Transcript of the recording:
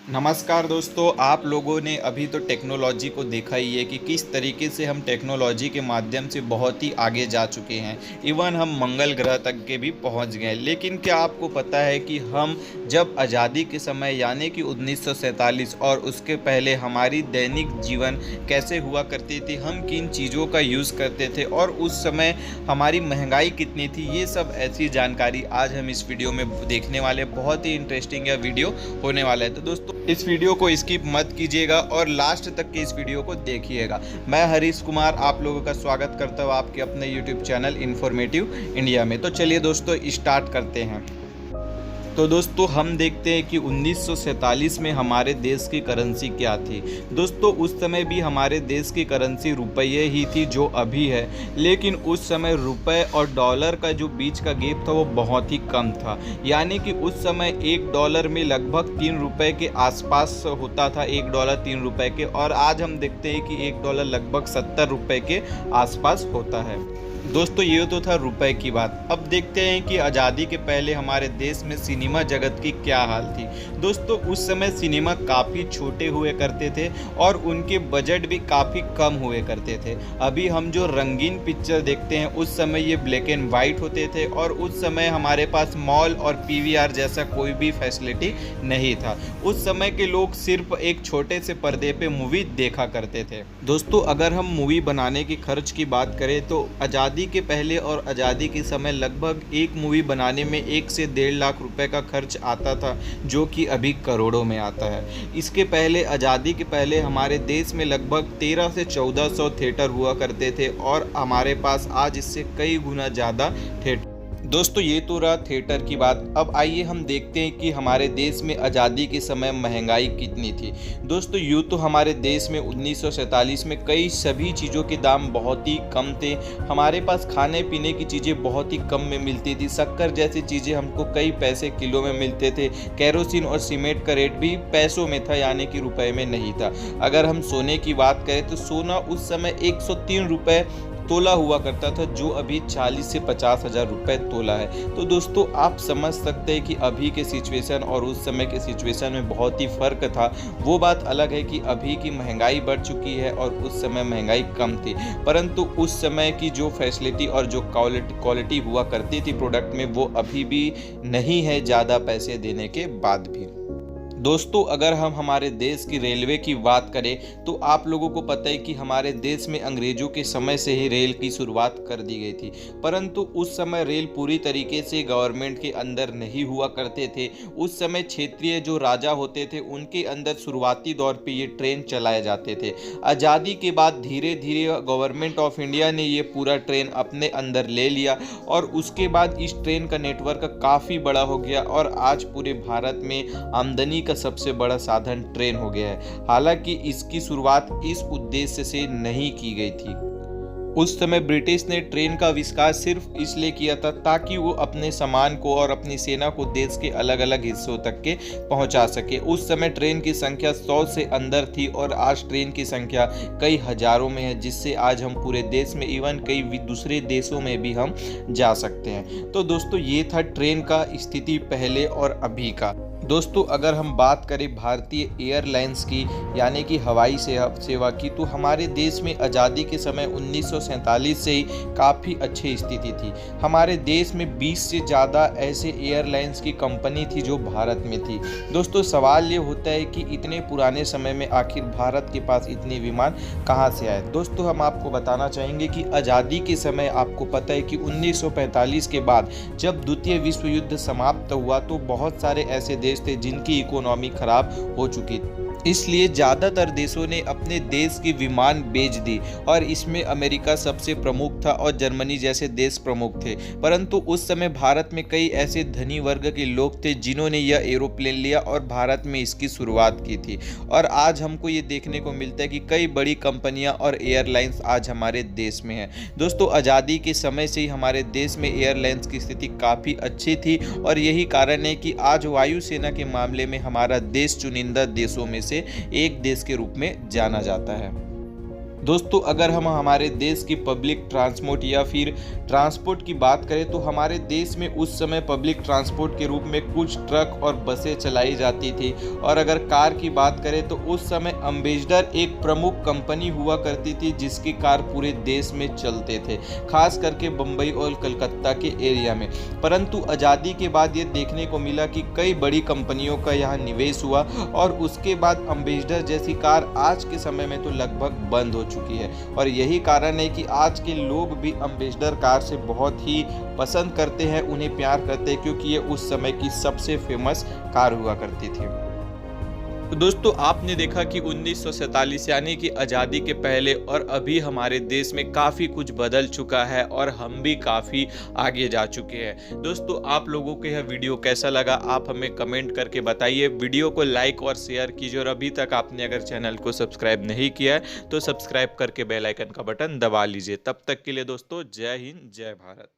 नमस्कार दोस्तों, आप लोगों ने अभी तो टेक्नोलॉजी को देखा ही है कि किस तरीके से हम टेक्नोलॉजी के माध्यम से बहुत ही आगे जा चुके हैं। इवन हम मंगल ग्रह तक के भी पहुंच गए। लेकिन क्या आपको पता है कि हम जब आज़ादी के समय यानी कि 1947 और उसके पहले हमारी दैनिक जीवन कैसे हुआ करती थी, हम किन चीज़ों का यूज़ करते थे और उस समय हमारी महंगाई कितनी थी, ये सब ऐसी जानकारी आज हम इस वीडियो में देखने वाले। बहुत ही इंटरेस्टिंग यह वीडियो होने वाला है। तो दोस्तों इस वीडियो को स्किप मत कीजिएगा और लास्ट तक के इस वीडियो को देखिएगा। मैं हरीश कुमार आप लोगों का स्वागत करता हूँ आपके अपने यूट्यूब चैनल इन्फॉर्मेटिव इंडिया में। तो चलिए दोस्तों स्टार्ट करते हैं। तो दोस्तों हम देखते हैं कि 1947 में हमारे देश की करेंसी क्या थी। दोस्तों उस समय भी हमारे देश की करेंसी रुपये ही थी जो अभी है, लेकिन उस समय रुपये और डॉलर का जो बीच का गैप था वो बहुत ही कम था। यानी कि उस समय $1 में लगभग 3 रुपये के आसपास होता था, $1 3 रुपये के। और आज हम देखते हैं कि $1 लगभग 70 रुपये के आसपास होता है। दोस्तों ये तो था रुपए की बात। अब देखते हैं कि आज़ादी के पहले हमारे देश में सिनेमा जगत की क्या हाल थी। दोस्तों उस समय सिनेमा काफ़ी छोटे हुए करते थे और उनके बजट भी काफ़ी कम हुए करते थे। अभी हम जो रंगीन पिक्चर देखते हैं उस समय ये ब्लैक एंड वाइट होते थे और उस समय हमारे पास मॉल और पीवीआर जैसा कोई भी फैसिलिटी नहीं था। उस समय के लोग सिर्फ एक छोटे से पर्दे पे मूवी देखा करते थे। दोस्तों अगर हम मूवी बनाने की खर्च की बात करें तो आज़ादी के पहले और आज़ादी के समय लगभग एक मूवी बनाने में 1 से 1.5 लाख रुपए का खर्च आता था, जो कि अभी करोड़ों में आता है। इसके पहले आज़ादी के पहले हमारे देश में लगभग 13 से 1400 थिएटर हुआ करते थे और हमारे पास आज इससे कई गुना ज़्यादा थिएटर। दोस्तों ये तो रहा थिएटर की बात। अब आइए हम देखते हैं कि हमारे देश में आज़ादी के समय महंगाई कितनी थी। दोस्तों यूँ तो हमारे देश में 1947 में कई सभी चीज़ों के दाम बहुत ही कम थे। हमारे पास खाने पीने की चीज़ें बहुत ही कम में मिलती थी। शक्कर जैसी चीज़ें हमको कई पैसे किलो में मिलते थे। केरोसिन और सीमेंट का रेट भी पैसों में था, यानी कि रुपए में नहीं था। अगर हम सोने की बात करें तो सोना उस समय 103 रुपये तोला हुआ करता था, जो अभी 40 से 50 हज़ार रुपये तोला है। तो दोस्तों आप समझ सकते हैं कि अभी के सिचुएशन और उस समय के सिचुएशन में बहुत ही फ़र्क था। वो बात अलग है कि अभी की महंगाई बढ़ चुकी है और उस समय महंगाई कम थी, परंतु उस समय की जो फैसिलिटी और जो क्वालिटी हुआ करती थी प्रोडक्ट में, वो अभी भी नहीं है ज़्यादा पैसे देने के बाद भी। दोस्तों अगर हम हमारे देश की रेलवे की बात करें तो आप लोगों को पता है कि हमारे देश में अंग्रेज़ों के समय से ही रेल की शुरुआत कर दी गई थी, परंतु उस समय रेल पूरी तरीके से गवर्नमेंट के अंदर नहीं हुआ करते थे। उस समय क्षेत्रीय जो राजा होते थे उनके अंदर शुरुआती दौर पे ये ट्रेन चलाए जाते थे। आज़ादी के बाद धीरे धीरे गवर्नमेंट ऑफ इंडिया ने ये पूरा ट्रेन अपने अंदर ले लिया और उसके बाद इस ट्रेन का नेटवर्क काफ़ी बड़ा हो गया और आज पूरे भारत में आमदनी का सबसे बड़ा साधन ट्रेन हो गया है। हालांकि इसकी शुरुआत इस उद्देश्य से नहीं की गई थी। उस समय ब्रिटिश ने ट्रेन का आविष्कार सिर्फ इसलिए किया था ताकि वो अपने सामान को और अपनी सेना को देश के अलग अलग हिस्सों तक के पहुंचा सके। उस समय ट्रेन की संख्या 100 से अंदर थी और आज ट्रेन की संख्या कई हजारों में है, जिससे आज हम पूरे देश में इवन कई दूसरे देशों में भी हम जा सकते हैं। तो दोस्तों ये था ट्रेन का स्थिति पहले और अभी का। दोस्तों अगर हम बात करें भारतीय एयरलाइंस की यानी कि हवाई सेवा की, तो हमारे देश में आज़ादी के समय 1947 से ही काफ़ी अच्छी स्थिति थी। हमारे देश में 20 से ज़्यादा ऐसे एयरलाइंस की कंपनी थी जो भारत में थी। दोस्तों सवाल ये होता है कि इतने पुराने समय में आखिर भारत के पास इतने विमान कहाँ से आए। दोस्तों हम आपको बताना चाहेंगे कि आज़ादी के समय आपको पता है कि 1945 के बाद जब द्वितीय विश्व युद्ध समाप्त हुआ तो बहुत सारे ऐसे देश थे जिनकी इकोनॉमी खराब हो चुकी थी। इसलिए ज़्यादातर देशों ने अपने देश की विमान बेच दी और इसमें अमेरिका सबसे प्रमुख था और जर्मनी जैसे देश प्रमुख थे। परंतु उस समय भारत में कई ऐसे धनी वर्ग के लोग थे जिन्होंने यह एरोप्लेन लिया और भारत में इसकी शुरुआत की थी। और आज हमको ये देखने को मिलता है कि कई बड़ी कंपनियां और एयरलाइंस आज हमारे देश में हैं। दोस्तों आज़ादी के समय से ही हमारे देश में एयरलाइंस की स्थिति काफ़ी अच्छी थी और यही कारण है कि आज वायुसेना के मामले में हमारा देश चुनिंदा देशों में से एक देश के रूप में जाना जाता है। दोस्तों अगर हम हमारे देश की पब्लिक ट्रांसपोर्ट या फिर ट्रांसपोर्ट की बात करें तो हमारे देश में उस समय पब्लिक ट्रांसपोर्ट के रूप में कुछ ट्रक और बसें चलाई जाती थी। और अगर कार की बात करें तो उस समय अम्बेसडर एक प्रमुख कंपनी हुआ करती थी जिसकी कार पूरे देश में चलते थे, खास करके बम्बई और कलकत्ता के एरिया में। परंतु आज़ादी के बाद ये देखने को मिला कि कई बड़ी कंपनियों का यहाँ निवेश हुआ और उसके बाद अम्बेसडर जैसी कार आज के समय में तो लगभग बंद हो चुकी है। और यही कारण है कि आज के लोग भी अम्बेसडर कार से बहुत ही पसंद करते हैं, उन्हें प्यार करते हैं, क्योंकि ये उस समय की सबसे फेमस कार हुआ करती थी। तो दोस्तों आपने देखा कि 1947 यानी कि आज़ादी के पहले और अभी हमारे देश में काफ़ी कुछ बदल चुका है और हम भी काफ़ी आगे जा चुके हैं। दोस्तों आप लोगों को यह वीडियो कैसा लगा आप हमें कमेंट करके बताइए। वीडियो को लाइक और शेयर कीजिए और अभी तक आपने अगर चैनल को सब्सक्राइब नहीं किया है तो सब्सक्राइब करके बेल आइकन का बटन दबा लीजिए। तब तक के लिए दोस्तों जय हिंद जय भारत।